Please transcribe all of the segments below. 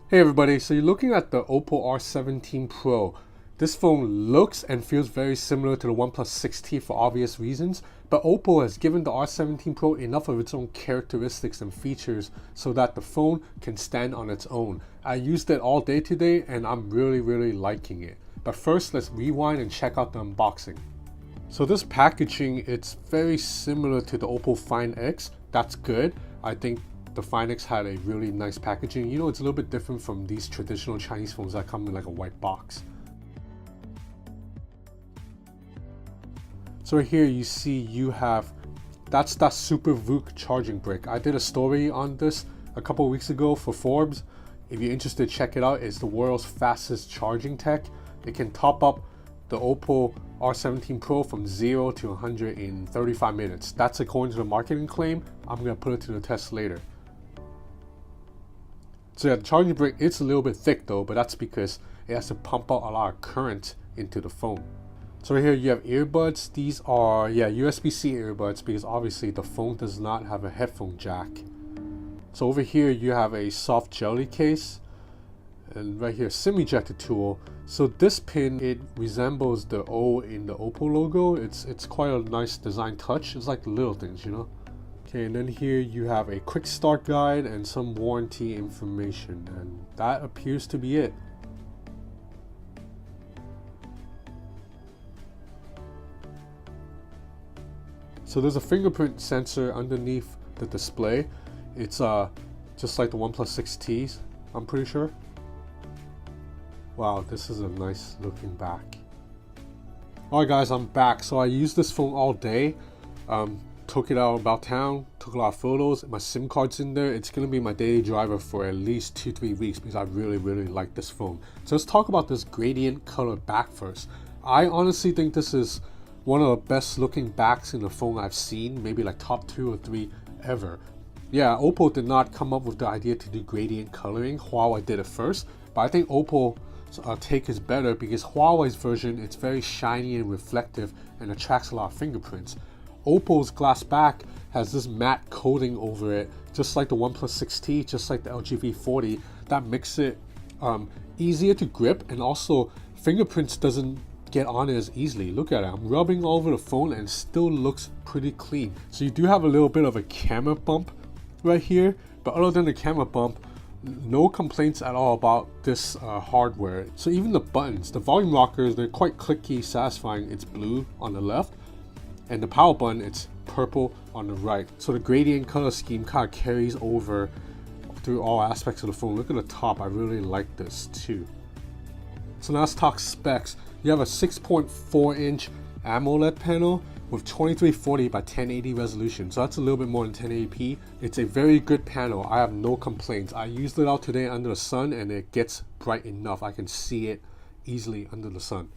Hey everybody, so you're looking at the Oppo R17 Pro. This phone looks and feels very similar to the OnePlus 6T for obvious reasons, but Oppo has given the R17 Pro enough of its own characteristics and features so that the phone can stand on its own. I used it all day today and I'm really liking it. But first, let's rewind and check out the unboxing. So this packaging, it's very similar to the Oppo Find X. That's good. I think the Find X had a really nice packaging. You know, it's a little bit different from these traditional Chinese phones that come in like a white box. So right here you see you have, that's that SuperVooc charging brick. I did a story on this a couple of weeks ago for Forbes. If you're interested, check it out. It's the world's fastest charging tech. It can top up the Oppo R17 Pro from 0 to 100 in 35 minutes. That's according to the marketing claim. I'm gonna put it to the test later. So yeah, the charging brick, it's a little bit thick though, but that's because it has to pump out a lot of current into the phone. So right here you have earbuds. These are, USB-C earbuds because obviously the phone does not have a headphone jack. So over here you have a soft jelly case, and right here SIM ejector tool. So this pin, it resembles the O in the Oppo logo. It's quite a nice design touch. It's like little things, you know. Okay, and then here you have a quick start guide and some warranty information, and that appears to be it. So there's a fingerprint sensor underneath the display. It's just like the OnePlus 6Ts, I'm pretty sure. Wow, this is a nice looking back. Alright guys, I'm back. So I used this phone all day. Took it out about town, took a lot of photos. My SIM card's in there. It's gonna be my daily driver for at least 2-3 weeks because I really like this phone. So let's talk about this gradient color back first. I honestly think this is one of the best looking backs in a phone I've seen, maybe like top 2 or 3 ever. Yeah, Oppo did not come up with the idea to do gradient coloring. Huawei did it first, but I think Oppo take is better because Huawei's version, it's very shiny and reflective and attracts a lot of fingerprints. Oppo's glass back has this matte coating over it, just like the OnePlus 6T, just like the LG V40. That makes it easier to grip, and also fingerprints doesn't get on it as easily. Look at it, I'm rubbing all over the phone and it still looks pretty clean. So you do have a little bit of a camera bump right here, but other than the camera bump, no complaints at all about this hardware. So even the buttons, the volume rockers, they're quite clicky, satisfying. It's blue on the left, and the power button, it's purple on the right. So the gradient color scheme kind of carries over through all aspects of the phone. Look at the top, I really like this too. So now let's talk specs. You have a 6.4 inch AMOLED panel with 2340 by 1080 resolution. So that's a little bit more than 1080p. It's a very good panel. I have no complaints. I used it out today under the sun and it gets bright enough. I can see it easily under the sun.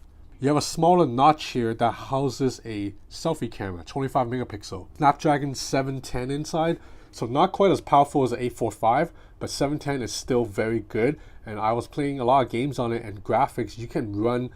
You have a smaller notch here that houses a selfie camera, 25 megapixel. Snapdragon 710 inside, so not quite as powerful as the 845, but 710 is still very good. And I was playing a lot of games on it, and graphics, you can run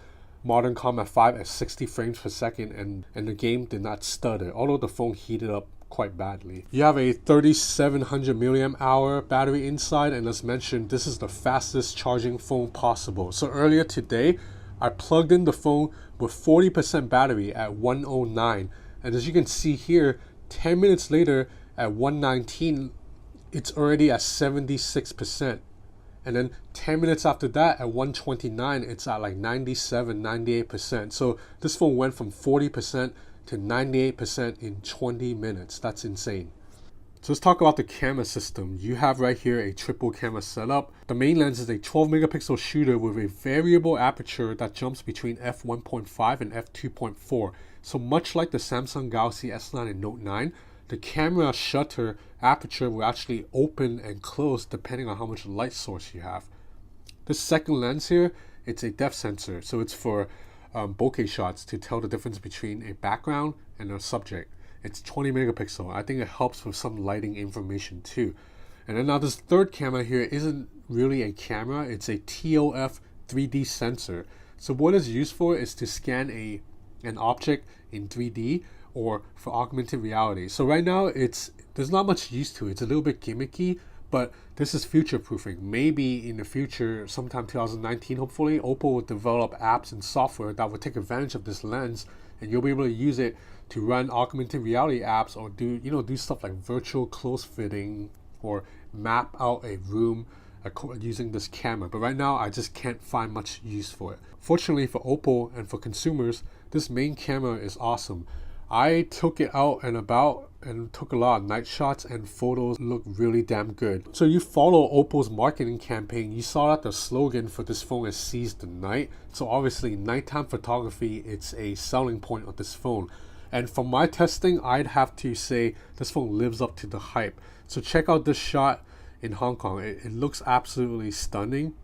Modern Combat 5 at 60 frames per second and the game did not stutter, although the phone heated up quite badly. You have a 3700 milliamp hour battery inside, and as mentioned, this is the fastest charging phone possible. So earlier today, I plugged in the phone with 40% battery at 109, and as you can see here, 10 minutes later at 119, it's already at 76%. And then 10 minutes after that at 129, it's at like 97, 98%. So this phone went from 40% to 98% in 20 minutes. That's insane. So let's talk about the camera system. You have right here a triple camera setup. The main lens is a 12 megapixel shooter with a variable aperture that jumps between f1.5 and f2.4. So much like the Samsung Galaxy S9 and Note 9, the camera shutter aperture will actually open and close depending on how much light source you have. This second lens here, it's a depth sensor. So it's for bokeh shots to tell the difference between a background and a subject. It's 20 megapixel. I think it helps with some lighting information too. And then now this third camera here isn't really a camera. It's a TOF 3D sensor. So what it's used for is to scan an object in 3D or for augmented reality. So right now there's not much use to it. It's a little bit gimmicky, but this is future proofing. Maybe in the future, sometime 2019, hopefully, Oppo will develop apps and software that will take advantage of this lens, and you'll be able to use it to run augmented reality apps or do stuff like virtual close fitting or map out a room using this camera. But right now I just can't find much use for it. Fortunately for Oppo and for consumers, this main camera is awesome. I took it out and about and took a lot of night shots, and photos look really damn good. So you follow Oppo's marketing campaign, you saw that the slogan for this phone is "Seize the Night." So obviously nighttime photography, it's a selling point of this phone. And from my testing, I'd have to say this phone lives up to the hype. So check out this shot in Hong Kong. It looks absolutely stunning.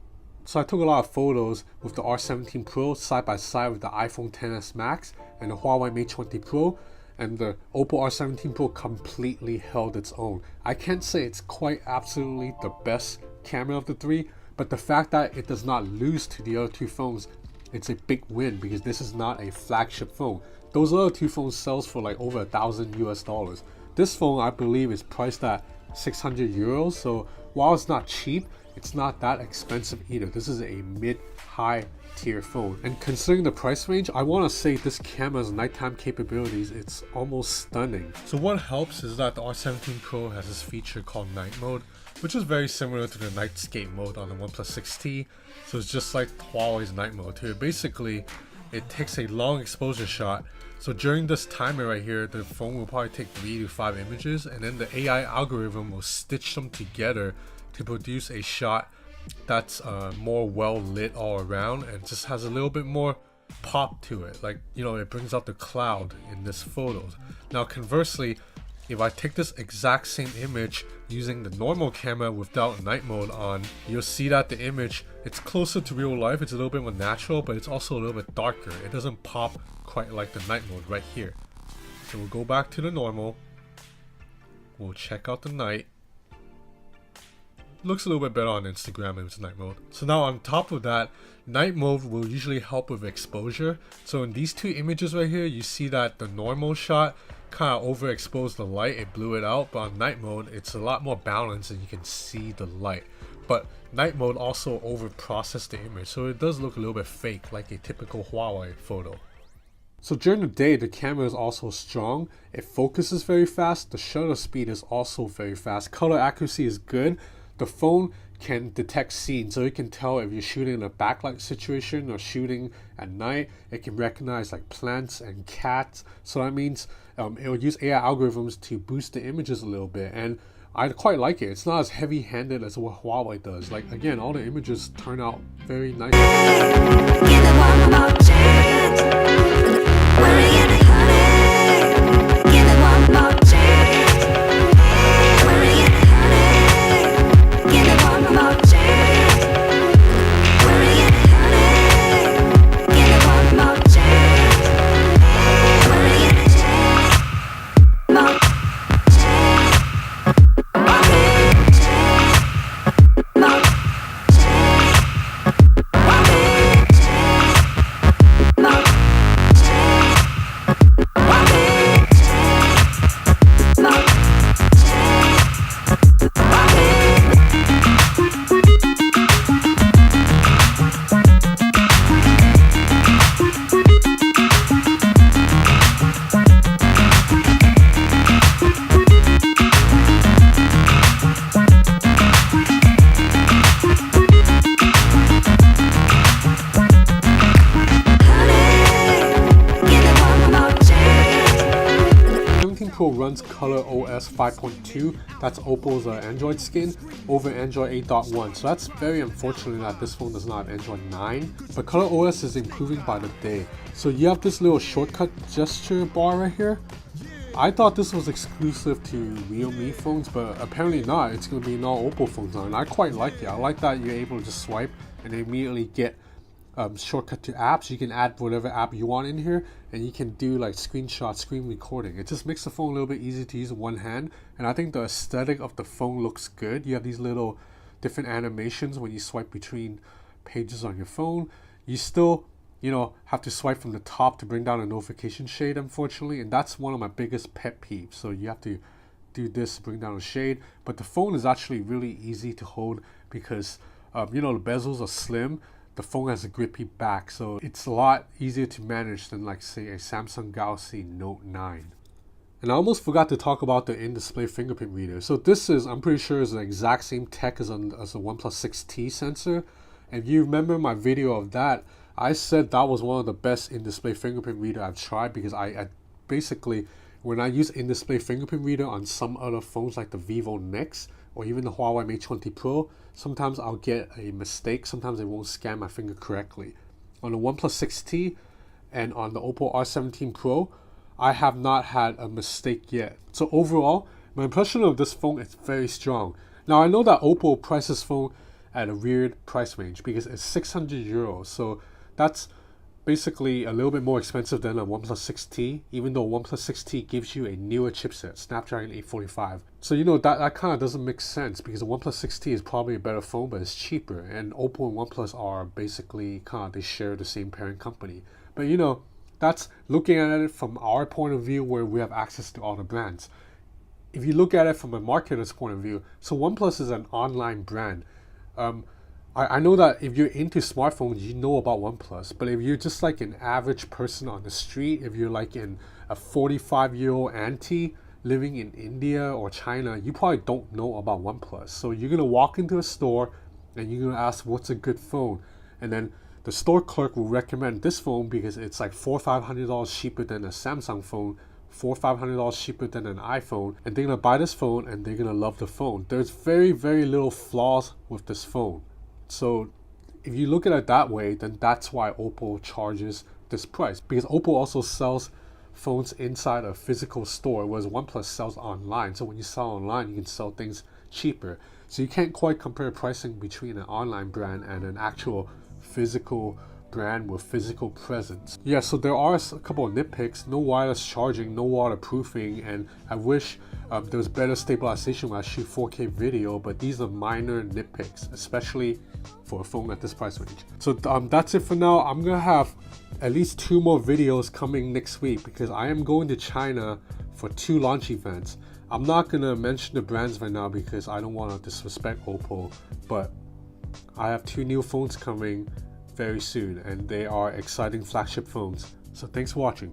So I took a lot of photos with the R17 Pro side by side with the iPhone XS Max and the Huawei Mate 20 Pro, and the Oppo R17 Pro completely held its own. I can't say it's quite absolutely the best camera of the three, but the fact that it does not lose to the other two phones, it's a big win, because this is not a flagship phone. Those other two phones sells for like over $1,000 US. This phone, I believe, is priced at 600 euros. So while it's not cheap, it's not that expensive either. This is a mid-high tier phone. And considering the price range, I want to say this camera's nighttime capabilities, it's almost stunning. So what helps is that the R17 Pro has this feature called night mode, which is very similar to the nightscape mode on the OnePlus 6T. So it's just like Huawei's night mode here. Basically, it takes a long exposure shot. So during this timer right here, the phone will probably take 3 to 5 images, and then the AI algorithm will stitch them together to produce a shot that's more well lit all around and just has a little bit more pop to it. Like, it brings out the cloud in this photos. Now conversely, if I take this exact same image using the normal camera without night mode on, you'll see that the image, it's closer to real life, it's a little bit more natural, but it's also a little bit darker. It doesn't pop quite like the night mode right here. So we'll go back to the normal, we'll check out the night. Looks a little bit better on Instagram if it's night mode. So now on top of that, night mode will usually help with exposure. So in these two images right here, you see that the normal shot kind of overexposed the light, it blew it out, but on night mode it's a lot more balanced and you can see the light. But night mode also over processed the image, so it does look a little bit fake, like a typical Huawei photo. So during the day, the camera is also strong, it focuses very fast, the shutter speed is also very fast, color accuracy is good. The phone can detect scenes, so it can tell if you're shooting in a backlight situation or shooting at night. It can recognize like plants and cats, so that means it will use AI algorithms to boost the images a little bit, and I quite like it. It's not as heavy-handed as what Huawei does. Like, again, all the images turn out very nice. Pro runs ColorOS 5.2, that's Oppo's Android skin, over Android 8.1. So that's very unfortunate that this phone does not have Android 9, but ColorOS is improving by the day. So you have this little shortcut gesture bar right here. I thought this was exclusive to Realme phones, but apparently not. It's going to be in all Oppo phones now, and I quite like it. I like that you're able to just swipe and immediately get shortcut to apps. You can add whatever app you want in here, and you can do like screenshot, screen recording. It just makes the phone a little bit easy to use in one hand, and I think the aesthetic of the phone looks good. You have these little different animations when you swipe between pages on your phone. You still, have to swipe from the top to bring down a notification shade, unfortunately, and that's one of my biggest pet peeves. So you have to do this to bring down the shade, but the phone is actually really easy to hold because you know, the bezels are slim, the phone has a grippy back, so it's a lot easier to manage than like say a Samsung Galaxy Note 9. And I almost forgot to talk about the in-display fingerprint reader. So this is, I'm pretty sure, is the exact same tech as the OnePlus 6T sensor. And if you remember my video of that, I said that was one of the best in-display fingerprint reader I've tried, because I basically, when I use in-display fingerprint reader on some other phones like the Vivo Nex or even the Huawei Mate 20 Pro, sometimes I'll get a mistake. Sometimes it won't scan my finger correctly. On the OnePlus 6T and on the Oppo R17 Pro, I have not had a mistake yet. So overall, my impression of this phone is very strong. Now I know that Oppo prices phone at a weird price range because it's 600 euros. So that's basically a little bit more expensive than a OnePlus 6T, even though OnePlus 6T gives you a newer chipset, Snapdragon 845. So you know, that kind of doesn't make sense because the OnePlus 6T is probably a better phone, but it's cheaper. And Oppo and OnePlus are basically they share the same parent company. But you know, that's looking at it from our point of view where we have access to all the brands. If you look at it from a marketer's point of view, so OnePlus is an online brand. I know that if you're into smartphones, you know about OnePlus, but if you're just like an average person on the street, if you're like a 45-year-old auntie living in India or China, you probably don't know about OnePlus. So you're gonna walk into a store and you're gonna ask what's a good phone, and then the store clerk will recommend this phone because it's like $400 or $500 cheaper than a Samsung phone, $400 or $500 cheaper than an iPhone, and they're gonna buy this phone and they're gonna love the phone. There's very, very little flaws with this phone. So if you look at it that way, then that's why Oppo charges this price, because Oppo also sells phones inside a physical store, whereas OnePlus sells online. So when you sell online, you can sell things cheaper. So you can't quite compare pricing between an online brand and an actual physical brand with physical presence. Yeah, so there are a couple of nitpicks: no wireless charging, no waterproofing, and I wish there was better stabilization when I shoot 4K video, but these are minor nitpicks, especially for a phone at this price range. So that's it for now. I'm gonna have at least 2 more videos coming next week because I am going to China for 2 launch events. I'm not gonna mention the brands right now because I don't want to disrespect Oppo, but I have 2 new phones coming very soon and they are exciting flagship phones. So thanks for watching.